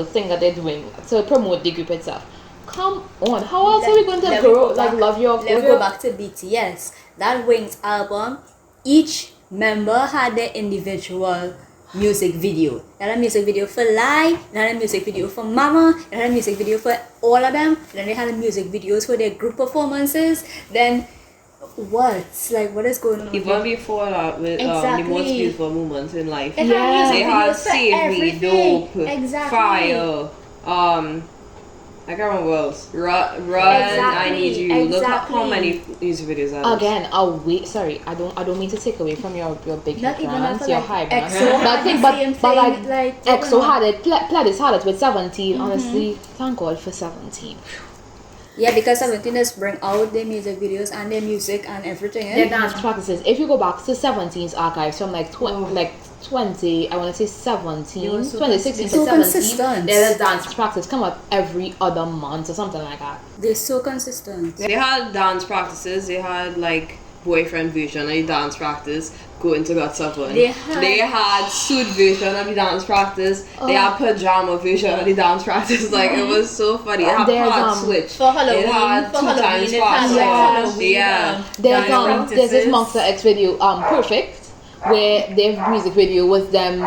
Speaker 2: thing that they're doing to promote the group itself. Come on, how else are we going to grow? Like love your
Speaker 1: Let me go back to BTS. That Wings album, each member had their individual music video. They had a music video for Lai, they had a music video for Mama, they had a music video for all of them, then they had a music videos for their group performances. Then what is going on?
Speaker 3: Even before that, with the
Speaker 1: Exactly.
Speaker 3: most beautiful moments in life.
Speaker 1: They had
Speaker 2: Yeah.
Speaker 1: music
Speaker 3: They had
Speaker 1: videos for
Speaker 3: Save Me,
Speaker 1: everything.
Speaker 3: Dope,
Speaker 1: Exactly.
Speaker 3: Fire, I can't remember what else. Run, I Need You. Look at how many music videos are there.
Speaker 2: Again, I don't mean to take away from your big
Speaker 1: Not even
Speaker 2: brands,
Speaker 1: after
Speaker 2: your
Speaker 1: like
Speaker 2: high brands.
Speaker 1: EXO had the same
Speaker 2: but
Speaker 1: thing,
Speaker 2: like
Speaker 1: like,
Speaker 2: EXO had it, Pledis had it with 17. Honestly, thank God for 17.
Speaker 1: Yeah, because 17 is bring out their music videos and their music and everything.
Speaker 2: Their dance practices. If you go back to 17's archives from like 20, I want to say 17,
Speaker 1: They were so
Speaker 2: 2016 to
Speaker 1: so
Speaker 2: 17,
Speaker 1: consistent.
Speaker 2: there's a dance practice come out every other month or something like that.
Speaker 1: They're so consistent.
Speaker 3: They had dance practices. They had like boyfriend version of the dance practice going to Got Something.
Speaker 1: They
Speaker 3: had suit version of the dance practice. They had pajama version of the dance practice. Like it was so funny. It had
Speaker 2: There's,
Speaker 3: part switch.
Speaker 1: For Halloween,
Speaker 3: it had
Speaker 1: for
Speaker 3: two
Speaker 1: Halloween,
Speaker 3: times
Speaker 1: it
Speaker 3: part
Speaker 1: had
Speaker 3: switch.
Speaker 1: like
Speaker 2: Yeah.
Speaker 1: Halloween.
Speaker 3: Yeah.
Speaker 2: There's this
Speaker 1: practices.
Speaker 2: Monster X video, Perfect, where their music video was them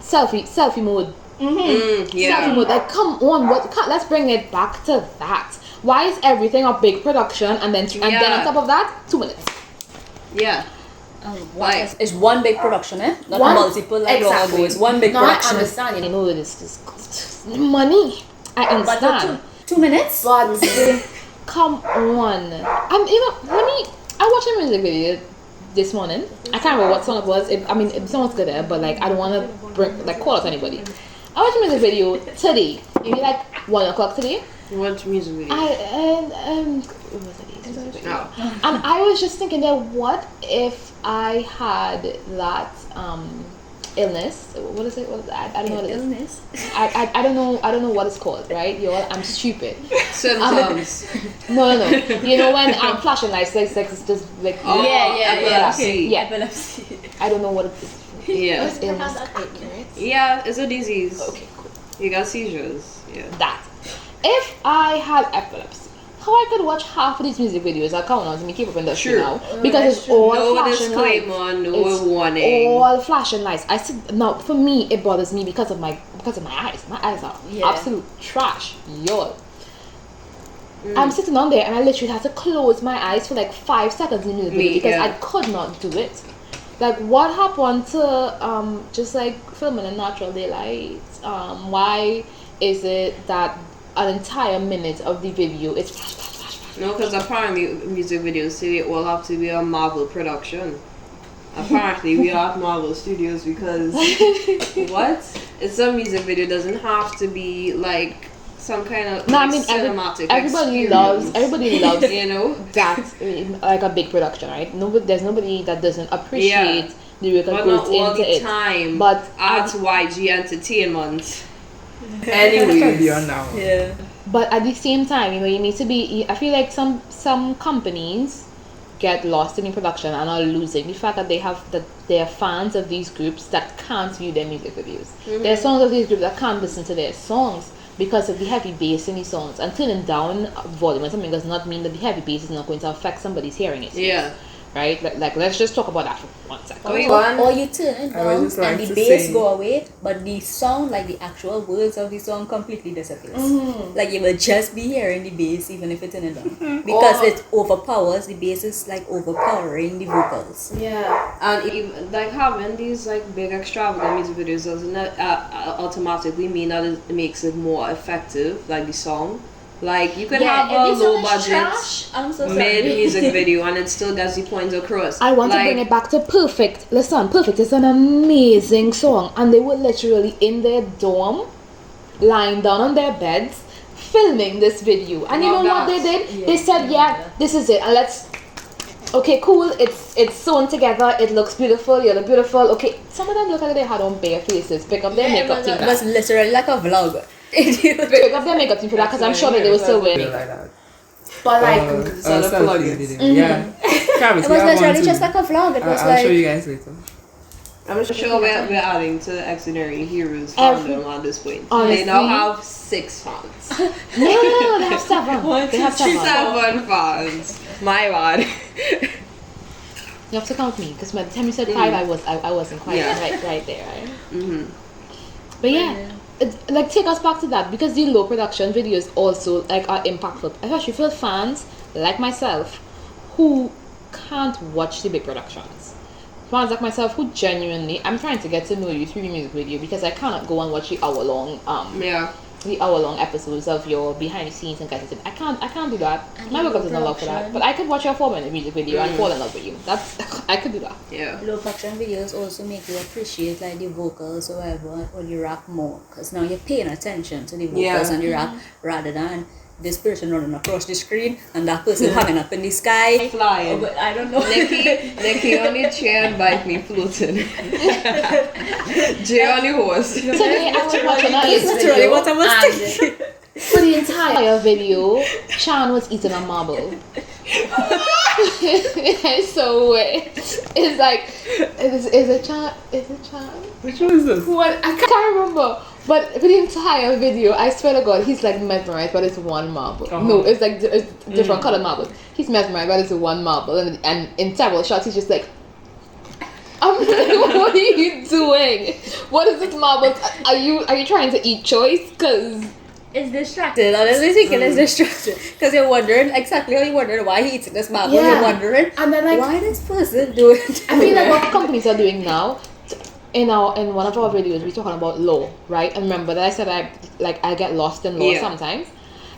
Speaker 2: selfie mode.
Speaker 3: Yeah.
Speaker 2: Selfie mode. Like, come on, let's bring it back to that. Why is everything a big production and then on top of that, 2 minutes?
Speaker 3: Yeah. Like-
Speaker 1: It's one big production, eh? Not
Speaker 2: One-
Speaker 1: multiple like
Speaker 2: exactly.
Speaker 1: logos. One big
Speaker 2: No, I
Speaker 1: production.
Speaker 2: understand. You know, this money. I
Speaker 1: But
Speaker 2: understand.
Speaker 1: 2 minutes?
Speaker 2: But come on. I watched a music video this morning. I can't remember what song it was. The song was good, but like I don't want to call out anybody. I watched a music video today. Maybe like 1 o'clock today.
Speaker 3: What music video?
Speaker 2: What was it? And I was just thinking that what if I had that illness? What is it? I don't know what it is.
Speaker 1: Illness.
Speaker 2: I don't know what it's called, right? Y'all, I'm stupid.
Speaker 3: Symptoms.
Speaker 2: No. You know when flashing lights, like it's just like
Speaker 3: Oh,
Speaker 1: epilepsy.
Speaker 2: Yeah.
Speaker 1: Epilepsy.
Speaker 2: I don't know what it is.
Speaker 3: Yeah.
Speaker 2: What is illness?
Speaker 3: Yeah, it's a disease.
Speaker 2: Okay, cool.
Speaker 3: You got seizures. Yeah.
Speaker 2: That. If I had epilepsy, how I could watch half of these music videos are coming out to me keep up industry
Speaker 3: True.
Speaker 2: now because it's all
Speaker 3: No
Speaker 2: flashing lights.
Speaker 3: disclaimer, no
Speaker 2: It's
Speaker 3: warning.
Speaker 2: all flashing lights. I said now for me it bothers me because of my eyes. My eyes are absolute trash, y'all. I'm sitting on there and I literally had to close my eyes for like 5 seconds in the music video because I could not do it. Like what happened to just like filming in natural daylight? Why is it that an entire minute of the video is flash, flash, flash, flash?
Speaker 3: No, because apparently music videos say it will have to be a Marvel production. Apparently we are at Marvel Studios because what? It's a music video, doesn't have to be like some kind of cinematic
Speaker 2: everybody
Speaker 3: experience.
Speaker 2: loves
Speaker 3: You know?
Speaker 2: that like a big production, right? There's nobody that doesn't appreciate the work that
Speaker 3: But
Speaker 2: goes
Speaker 3: not all
Speaker 2: into
Speaker 3: the
Speaker 2: it.
Speaker 3: time.
Speaker 2: But
Speaker 3: at YG Entertainment.
Speaker 4: Can be
Speaker 3: Anyways.
Speaker 4: on now.
Speaker 1: Yeah.
Speaker 2: But at the same time, you need to be. I feel like some companies get lost in the production and are losing the fact that they are fans of these groups that can't view their music videos. There are songs of these groups that can't listen to their songs because of the heavy bass in these songs. And turning down volume or something does not mean that the heavy bass is not going to affect somebody's hearing it.
Speaker 3: Yeah.
Speaker 2: Right? Like let's just talk about that for 1 second.
Speaker 1: Or you turn it
Speaker 4: I would
Speaker 1: down
Speaker 4: just like
Speaker 1: and the
Speaker 4: to
Speaker 1: bass
Speaker 4: sing.
Speaker 1: go away, but the sound, like the actual words of the song, completely disappears. Like you will just be hearing the bass even if it's in it down because it overpowers. The bass is like overpowering the vocals.
Speaker 3: Yeah, and even, like having these like big extravagant music videos doesn't automatically mean that it makes it more effective, like the song. Like you can have a low budget
Speaker 1: I'm so
Speaker 3: mid music video and it still gets the points across.
Speaker 2: I want to bring it back to Perfect. Listen, Perfect is an amazing song, and they were literally in their dorm, lying down on their beds, filming this video. And you know what they did? They said, "Yeah, this is it, and let's okay, cool, it's sewn together, it looks beautiful, you look beautiful. Okay, some of them look like they had on bare faces. Pick up their makeup team
Speaker 1: It
Speaker 2: for
Speaker 1: was
Speaker 2: that.
Speaker 1: literally like a vlog.
Speaker 2: Pick up their makeup team for that because I'm sure that they were still wearing
Speaker 4: like
Speaker 2: makeup.
Speaker 4: that.
Speaker 3: But like,
Speaker 4: Selfie video. Yeah. Travis,
Speaker 1: It was
Speaker 4: you have one
Speaker 1: literally
Speaker 4: too.
Speaker 1: just like a vlog. It was
Speaker 4: I'll
Speaker 1: like
Speaker 4: show you guys later.
Speaker 3: I'm sure we're adding to Extraordinary Heroes
Speaker 2: Every-
Speaker 3: fandom at this point.
Speaker 2: Honestly.
Speaker 3: They now have 6 fans.
Speaker 2: No, they have 7. They have 7.
Speaker 3: 7 fans. My bad.
Speaker 2: You have to count me because by the time you said 5, I wasn't quite right there, right?
Speaker 3: Mm-hmm.
Speaker 2: But yeah, like take us back to that because the low production videos also like are impactful, especially for fans like myself who can't watch the big productions. Fans like myself who genuinely, I'm trying to get to know you through the music video because I cannot go and watch the hour-long episodes of your behind the scenes and guys. I can't do that. My workup doesn't allow for that. But I could watch your 4-minute music video and fall in love with you. I could do that.
Speaker 3: Yeah.
Speaker 1: low production videos also make you appreciate like the vocals or whatever or the rap more because now you're paying attention to the vocals and the rap rather than this person running across the screen and that person hanging up in the sky.
Speaker 3: Flying.
Speaker 1: But I don't know.
Speaker 3: Nikki on the chair and bite me floating. Jay on the horse.
Speaker 2: Today I was watching
Speaker 1: That's
Speaker 2: a
Speaker 1: literally
Speaker 2: video
Speaker 1: what I was
Speaker 2: and
Speaker 1: thinking.
Speaker 2: for the entire video, Chan was eating a marble. It's so weird. It's like, is it Chan? Is it Chan?
Speaker 4: Which one is this?
Speaker 2: What? I can't remember. But for the entire video, I swear to God, he's like mesmerized, but it's one marble. No, it's like it's different colored marbles. He's mesmerized, but it's one marble, and in several shots, he's just like, I'm like, what are you doing? What is this marble? Are you trying to eat choice? Cause
Speaker 1: It's distracted. Honestly speaking, it's distracted because you're wondering exactly how you wondering why he eating this marble.
Speaker 2: Yeah.
Speaker 1: You're wondering
Speaker 2: and then like
Speaker 1: why this person doing it.
Speaker 2: I feel like what companies are doing now. In one of our videos, we're talking about law, right? And remember that I said I get lost in law sometimes.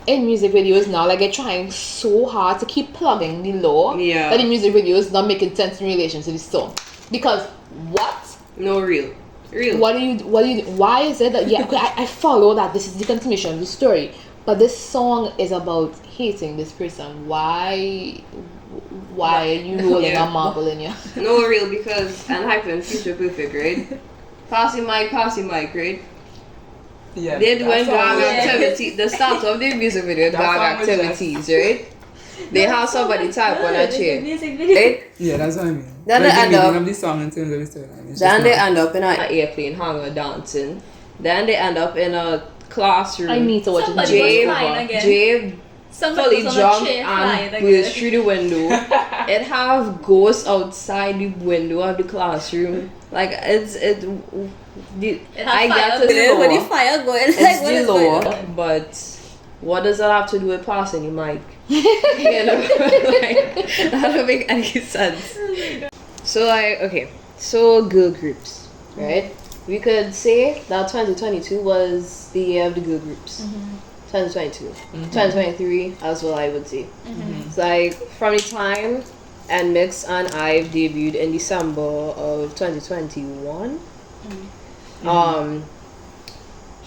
Speaker 2: In music videos now, like they're trying so hard to keep plugging the law that the music video is not making sense in relation to the song. Because what?
Speaker 3: No, real.
Speaker 2: What do you? Why is it that okay, I follow that this is the continuation of the story, but this song is about hating this person. Why are you rolling a marble in your?
Speaker 3: No, real, because and hyphen Future Perfect, right? Passy mic, right?
Speaker 4: Yeah.
Speaker 3: They're doing
Speaker 4: that
Speaker 3: gang
Speaker 4: song was-
Speaker 3: activity. The start of their music video,
Speaker 4: That
Speaker 3: gang
Speaker 4: song was just-
Speaker 3: activities, right? They have somebody type on a chair,
Speaker 1: Music video.
Speaker 3: right?
Speaker 4: Yeah, that's what I mean.
Speaker 3: Then
Speaker 4: Like
Speaker 3: they
Speaker 4: the
Speaker 3: end
Speaker 4: meaning
Speaker 3: up-
Speaker 4: of the song in terms of the storyline. It's
Speaker 3: Then
Speaker 4: just
Speaker 3: they
Speaker 4: not-
Speaker 3: end up in an airplane hangar dancing. Then they end up in a classroom.
Speaker 2: I need to watch
Speaker 1: Somebody
Speaker 2: it.
Speaker 1: was
Speaker 3: Jay,
Speaker 1: flying again.
Speaker 3: Jay
Speaker 1: Somebody
Speaker 3: fully
Speaker 1: was on a
Speaker 3: jumped
Speaker 1: chair flying
Speaker 3: and
Speaker 1: again.
Speaker 3: burst through the window. It have ghosts outside the window of the classroom. Like I get to the
Speaker 1: With the
Speaker 3: law.
Speaker 1: fire going,
Speaker 3: It's
Speaker 1: like what
Speaker 3: the
Speaker 1: is going
Speaker 3: law,
Speaker 1: on?
Speaker 3: but what does that have to do with passing the mic? You know, like, that don't make any sense. So so girl groups, right? We could say that 2022 was the year of the girl groups. 2022, 2023 as well, I would say. It's like from the time and Mix and I debuted in December of 2021.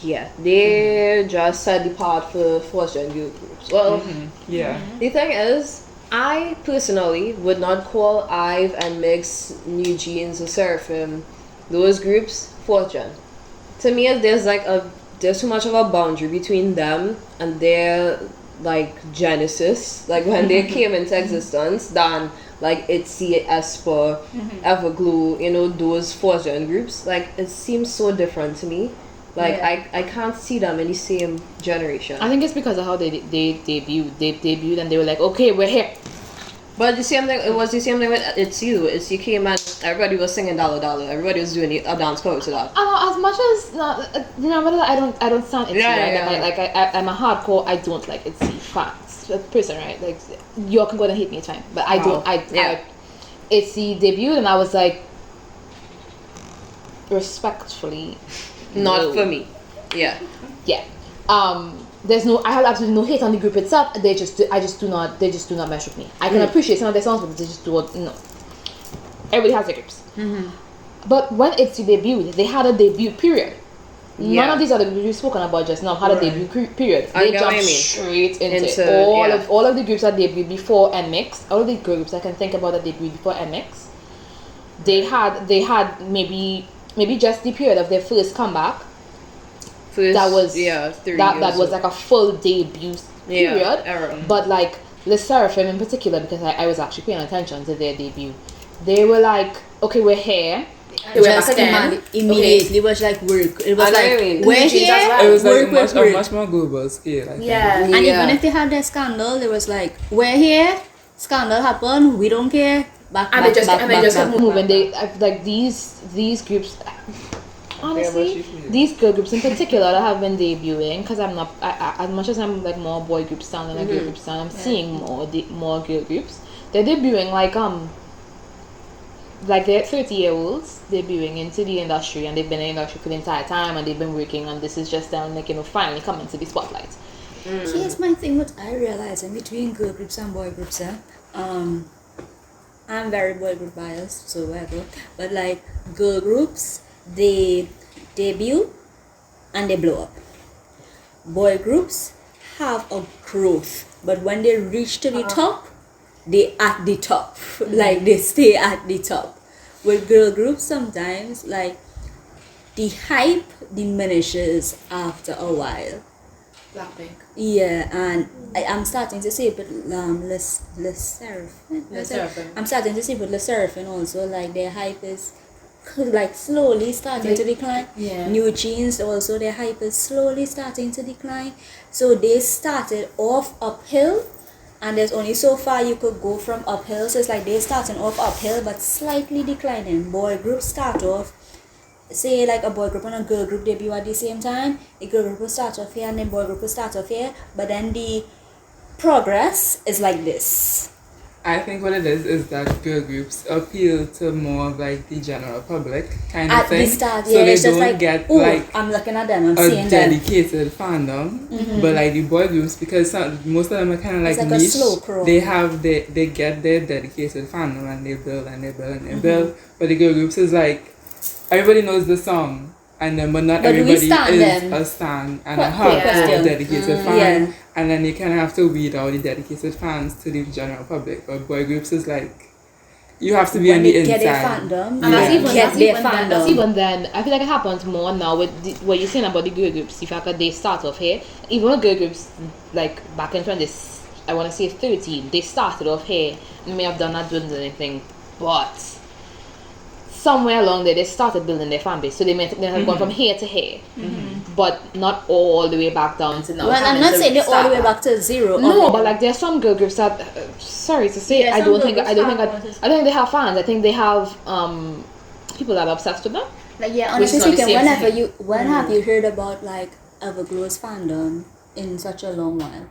Speaker 3: Yeah, they just set the path for first gen girl groups. Well,
Speaker 4: Yeah.
Speaker 3: the thing is, I personally would not call IVE and Mix, New Jeans, or Seraphim, those groups, fourth gen. To me, there's too much of a boundary between them and their like genesis, like when they came into existence, than like ITZY, Esper, Everglow, you know, those fourth gen groups. Like it seems so different to me. Like I can't see them in the same generation.
Speaker 2: I think it's because of how they debuted. They debuted and they were like, okay, we're here.
Speaker 3: But the same thing. It was the same thing with ITZY though. ITZY came and everybody was singing Dollar Dollar. Everybody was doing a dance cover to that.
Speaker 2: As much as remember that I don't sound ITZY,
Speaker 3: Yeah,
Speaker 2: right?
Speaker 3: yeah.
Speaker 2: I'm a hardcore. I don't like ITZY facts person, right? Like you all can go and hate me, it's fine. But I don't. ITZY debuted and I was like, respectfully,
Speaker 3: Not
Speaker 2: no.
Speaker 3: for me. Yeah.
Speaker 2: Yeah. I have absolutely no hate on the group itself. They just do not mesh with me. I can appreciate some of their songs, but they just do no. Everybody has their groups. But when ITZY debuted, they had a debut period. None of these other groups we've spoken about just now had a debut period.
Speaker 3: I
Speaker 2: They
Speaker 3: get what
Speaker 2: jumped
Speaker 3: you mean.
Speaker 2: straight into it.
Speaker 3: Into-
Speaker 2: All of the groups that debuted before NMIX, all of the groups I can think about that debuted before NMIX, they had maybe just the period of their first comeback. That was
Speaker 3: 3
Speaker 2: that
Speaker 3: years
Speaker 2: was like a full debut period.
Speaker 3: era.
Speaker 2: But like Le Seraphim in particular, because I was actually paying attention to their debut, they were like, okay, we're here.
Speaker 1: Just immediately was like work. It was
Speaker 3: I know
Speaker 1: like
Speaker 3: what you mean.
Speaker 1: we're
Speaker 3: New Jeans as
Speaker 1: here.
Speaker 3: well.
Speaker 4: It was like
Speaker 1: work,
Speaker 4: a
Speaker 1: work.
Speaker 4: much more global scale. I think.
Speaker 1: Yeah, and even if they had their scandal, it was like we're here. Scandal happened. We don't care. Back,
Speaker 2: And
Speaker 1: back,
Speaker 2: they just
Speaker 1: back,
Speaker 2: and they
Speaker 1: back,
Speaker 2: just
Speaker 1: back.
Speaker 2: kept moving. They like these groups. Honestly, these girl groups in particular that have been debuting, because I'm not as much as I'm like more boy group sound than a girl group sound. I'm seeing more girl groups. They're debuting like they're 30-year-olds debuting into the industry, and they've been in the industry for the entire time, and they've been working, and this is just them like finally coming to the spotlight.
Speaker 1: Here's my thing. What I realize in between girl groups and boy groups, I'm very boy group biased, so whatever. But like girl groups, they debut and they blow up. Boy groups have a growth, but when they reach to the top, they at the top. Like they stay at the top. With girl groups, sometimes like the hype diminishes after a while.
Speaker 2: Blackpink.
Speaker 1: Yeah, and I'm starting to see it with Le Seraphim. I'm starting to see it with Le Seraphim also, like their hype is like slowly starting to decline.
Speaker 2: Yeah.
Speaker 1: New Jeans also, their hype is slowly starting to decline. So they started off uphill, and there's only so far you could go from uphill. So it's like they're starting off uphill but slightly declining. Boy groups start off, say like a boy group and a girl group debut at the same time. The girl group will start off here and the boy group will start off here, but then the progress is like this.
Speaker 4: I think what it is that girl groups appeal to more of like the general public kind of
Speaker 1: At
Speaker 4: thing.
Speaker 1: the start,
Speaker 4: so
Speaker 1: yeah,
Speaker 4: they
Speaker 1: it's just
Speaker 4: don't
Speaker 1: like,
Speaker 4: get
Speaker 1: oh,
Speaker 4: like
Speaker 1: I'm looking at them, I'm
Speaker 4: a
Speaker 1: seeing them.
Speaker 4: dedicated fandom. But like the boy groups, because most of them are kind of like
Speaker 1: It's like a
Speaker 4: niche,
Speaker 1: slow crawl.
Speaker 4: they get their dedicated fandom and they build and they build and they build. But the girl groups is like everybody knows the song. And then, but not
Speaker 1: But do we
Speaker 4: everybody
Speaker 1: stan
Speaker 4: is
Speaker 1: them?
Speaker 4: a stan and a
Speaker 1: Question.
Speaker 4: hardcore dedicated fan.
Speaker 1: Yeah.
Speaker 4: And then you kind of have to weed out the dedicated fans to the general public. But boy groups is like, you have to be
Speaker 1: When
Speaker 4: on the
Speaker 1: they
Speaker 4: inside.
Speaker 1: get their fandom,
Speaker 2: And
Speaker 4: Yeah.
Speaker 2: that's
Speaker 1: their
Speaker 2: even then, I feel like it happens more now with what you're saying about the girl groups. The fact that they start off here, even with girl groups like back in 20, I want to say 13, they started off here. They may have done not doing anything, but somewhere along there they started building their fan base. So they have gone from here to here, but not all the way back down to now.
Speaker 1: Well, I'm
Speaker 2: having
Speaker 1: not
Speaker 2: to
Speaker 1: saying they're all the way
Speaker 2: start
Speaker 1: back to zero.
Speaker 2: No, but like there are some girl groups that, sorry to say,
Speaker 5: Yeah,
Speaker 2: I
Speaker 5: some
Speaker 2: don't think
Speaker 5: girl groups have
Speaker 2: they have fans. I think they have people that are obsessed with them.
Speaker 1: Like yeah,
Speaker 2: Which
Speaker 1: honestly
Speaker 2: is not the
Speaker 1: speaking,
Speaker 2: same
Speaker 1: when have you heard about like Everglow's fandom in such a long while?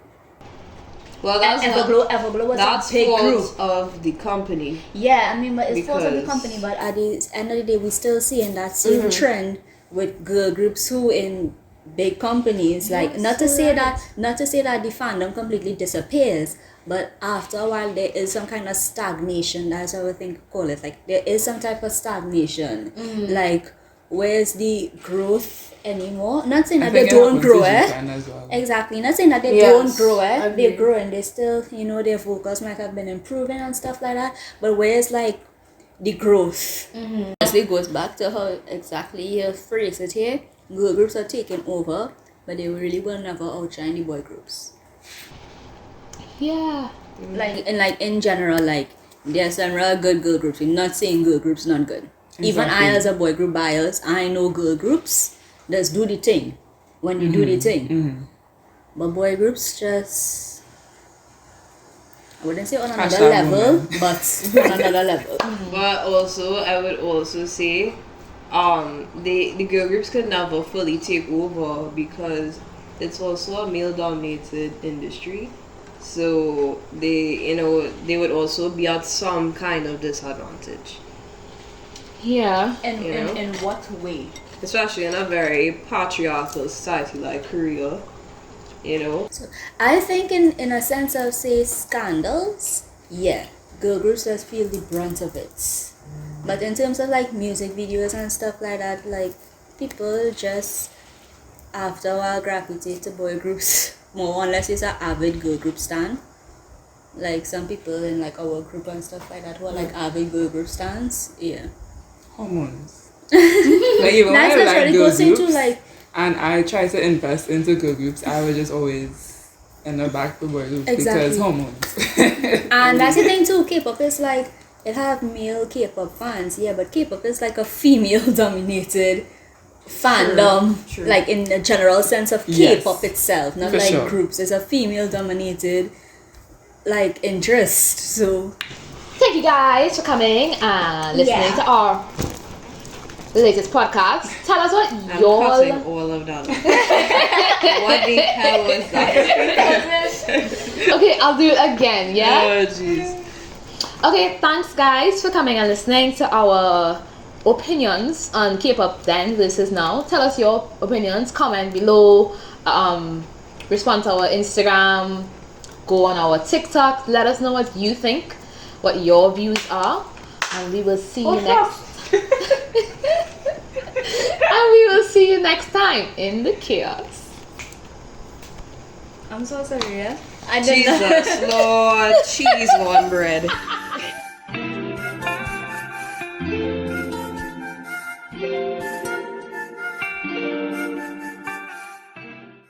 Speaker 3: Well, that's
Speaker 1: Everglow was
Speaker 3: that's
Speaker 1: a big
Speaker 3: fault
Speaker 1: group.
Speaker 3: of the company.
Speaker 1: Yeah, I mean, but it's fault of the
Speaker 3: Because-
Speaker 1: company. But at the end of the day, we still seeing that same trend with girl groups who in big companies. Like not to say that the fandom completely disappears, but after a while there is some kind of stagnation. That's how I think call it. Like there is some type of stagnation. Like where's the growth anymore? Not saying
Speaker 4: I
Speaker 1: that they
Speaker 4: think it
Speaker 1: don't
Speaker 4: happens
Speaker 1: grow,
Speaker 4: to
Speaker 1: eh?
Speaker 4: Japan as well.
Speaker 1: Exactly. Not saying that they
Speaker 2: Yes,
Speaker 1: don't grow, eh?
Speaker 2: agree.
Speaker 1: They grow and they still, their vocals might have been improving and stuff like that. But where's like the growth? Honestly, goes back to how exactly you phrase it here. Girl groups are taking over, but they really will never outshine the boy groups.
Speaker 2: Yeah.
Speaker 1: Like in general, like there's some real good girl groups. I'm not saying girl groups not good. Even I, as a boy group bias, I know girl groups just do the thing when you do the thing. But boy groups just, I wouldn't say on another
Speaker 4: Hashtag
Speaker 1: level,
Speaker 4: woman.
Speaker 1: but on another level.
Speaker 3: But also, I would also say, the girl groups could never fully take over because it's also a male-dominated industry. So they would also be at some kind of disadvantage,
Speaker 2: Yeah.
Speaker 3: in
Speaker 5: what way?
Speaker 3: especially in a very patriarchal society like Korea.
Speaker 1: So I think in a sense of say scandals, yeah, girl groups just feel the brunt of it. But in terms of like music videos and stuff like that, like people just after a while gravitate to boy groups more unless it's an avid girl group stan. Like some people in like our group and stuff like that who are like avid girl group stans. Yeah.
Speaker 4: Hormones. Like even when I like girl
Speaker 1: goes into
Speaker 4: groups
Speaker 1: like
Speaker 4: and I try to invest into girl groups, I would just always end up back to boy groups because hormones.
Speaker 1: and that's the thing too, K-pop is like it have male K-pop fans, yeah, but K-pop is like a female dominated fandom.
Speaker 3: True.
Speaker 1: Like in the general sense of K-pop itself, not
Speaker 4: For
Speaker 1: like
Speaker 4: sure.
Speaker 1: groups. It's a female dominated like interest. So
Speaker 2: Thank you guys for coming and listening to our latest podcast. Tell us what
Speaker 3: I'm
Speaker 2: y'all.
Speaker 3: cutting all of that. What the hell was that?
Speaker 2: Okay, I'll do it again. Yeah.
Speaker 3: Oh jeez.
Speaker 2: Okay, thanks guys for coming and listening to our opinions on K-pop then versus now. Tell us your opinions, comment below, respond to our Instagram, go on our TikTok, let us know what you think, what your views are, and we will see you next and we will see you next time in the chaos.
Speaker 1: I'm so sorry, yeah. I didn't know.
Speaker 3: Jesus Lord, cheese on bread.
Speaker 5: Thank you.